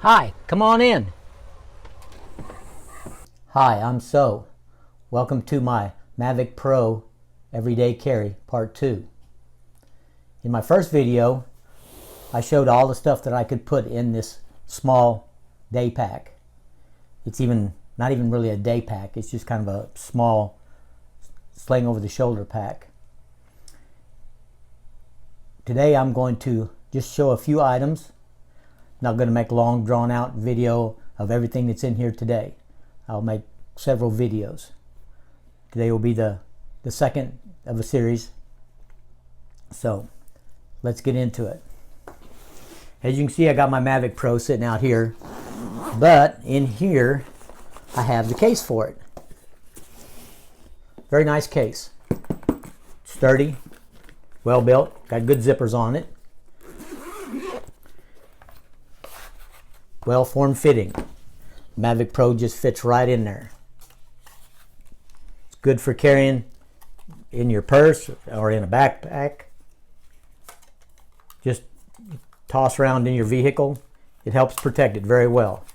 Hi, come on in. Hi, I'm So. Welcome to my Mavic Pro Everyday Carry Part 2. In my first video, I showed all the stuff that I could put in this small day pack. It's not even really a day pack, it's just kind of a small sling over the shoulder pack. Today I'm going to just show a few items. Not going to make a long drawn out video of everything that's in here today. I'll make several videos. Today will be the second of a series. So let's get into it. As you can see, I got my Mavic Pro sitting out here, but in here I have the case for it. Very nice case. Sturdy, well built, got good zippers on it. Well formed fitting. Mavic Pro just fits right in there. It's good for carrying in your purse or in a backpack. Just toss around in your vehicle. It helps protect it very well.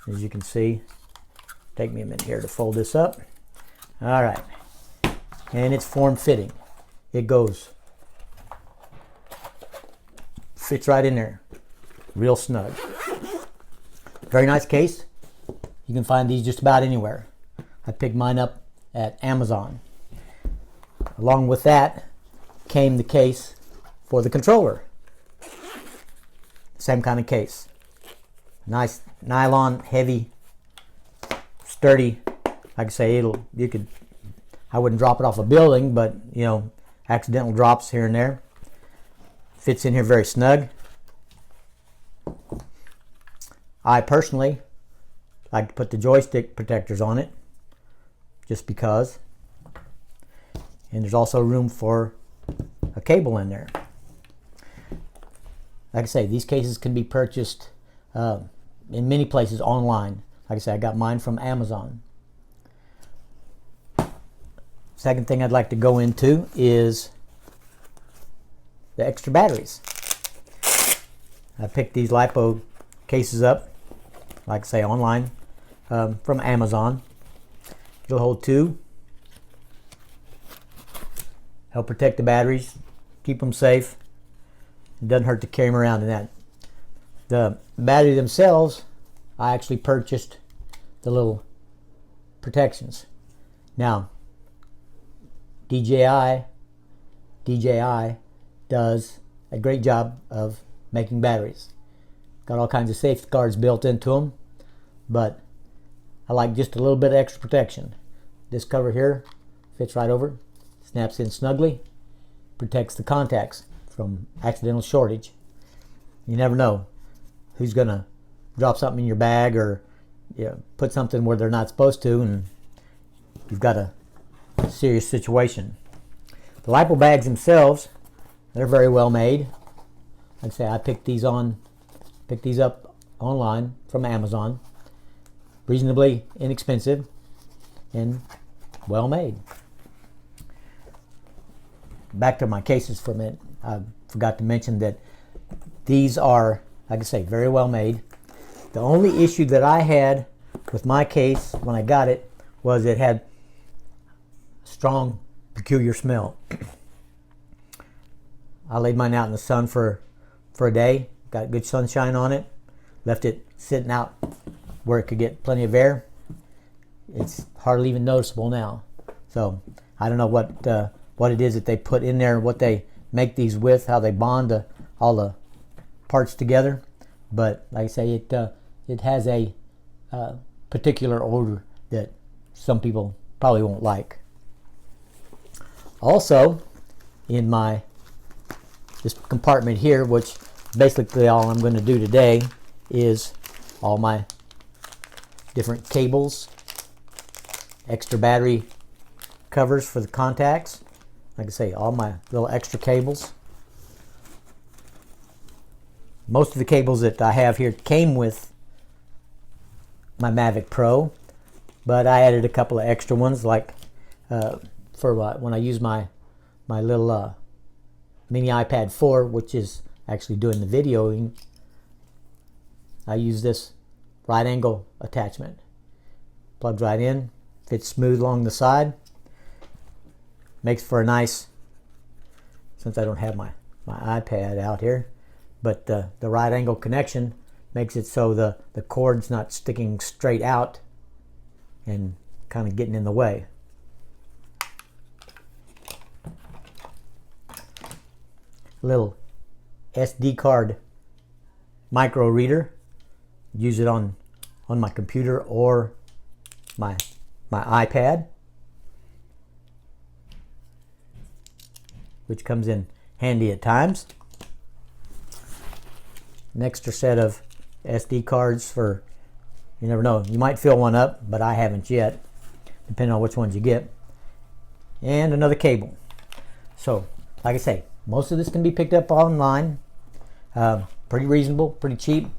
As you can see, take me a minute here to fold this up. All right, and it's form fitting. It fits right in there, real snug. Very nice case. You can find these just about anywhere. I picked mine up at Amazon. Along with that came the case for the controller. Same kind of case. Nice nylon, heavy, sturdy. Like I say, I wouldn't drop it off a building, but you know, accidental drops here and there. Fits in here very snug. I personally like to put the joystick protectors on it, just because. And there's also room for a cable in there. Like I say, these cases can be purchased in many places online. Like I say, I got mine from Amazon. Second thing I'd like to go into is the extra batteries. I picked these lipo cases up, like I say, online from Amazon. It'll hold two. Help protect the batteries, keep them safe. It doesn't hurt to carry them around in that. The battery themselves, I actually purchased the little protections. Now, DJI does a great job of making batteries. Got all kinds of safeguards built into them, but I like just a little bit of extra protection. This cover here fits right over, snaps in snugly, protects the contacts from accidental shortage. You never know who's gonna drop something in your bag or put something where they're not supposed to, and you've got a serious situation. The lipo bags themselves, they're very well made. Like I say, I picked these up online from Amazon. Reasonably inexpensive and well made. Back to my cases for a minute. I forgot to mention that these are, like I say, very well made. The only issue that I had with my case when I got it was it had a strong, peculiar smell. I laid mine out in the sun for a day, got good sunshine on it, left it sitting out where it could get plenty of air. It's hardly even noticeable now. So I don't know what it is that they put in there, what they make these with, how they bond all the parts together. But like I say, it has a particular odor that some people probably won't like. Also, in this compartment here, which basically all I'm going to do today is all my different cables, extra battery covers for the contacts. Like I say, all my little extra cables. Most of the cables that I have here came with my Mavic Pro, but I added a couple of extra ones, like for when I use my little mini iPad 4, which is actually doing the videoing. I use this right angle attachment. Plugs right in, fits smooth along the side, makes for a nice, since I don't have my iPad out here, but the right angle connection makes it so the cord's not sticking straight out and kind of getting in the way. Little SD card micro reader. Use it on my computer or my iPad, which comes in handy at times. An extra set of SD cards for, you never know, you might fill one up, but I haven't yet, depending on which ones you get. And another cable. So, like I say, most of this can be picked up online. Pretty reasonable, pretty cheap.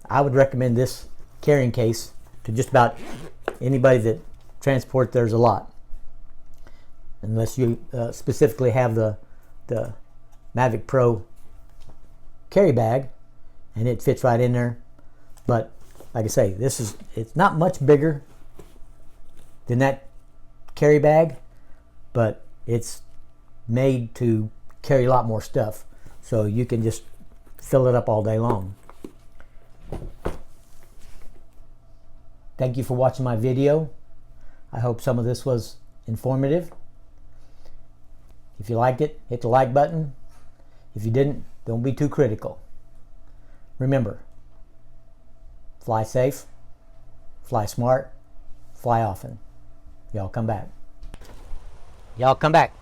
I would recommend this carrying case to just about anybody that transports theirs a lot, unless you specifically have the Mavic Pro carry bag and it fits right in there. But like I say, it's not much bigger than that carry bag, but it's made to carry a lot more stuff, so you can just fill it up all day long. Thank you for watching my video. I hope some of this was informative. If you liked it, hit the like button. If you didn't, don't be too critical. Remember, fly safe, fly smart, fly often. Y'all come back. Y'all come back.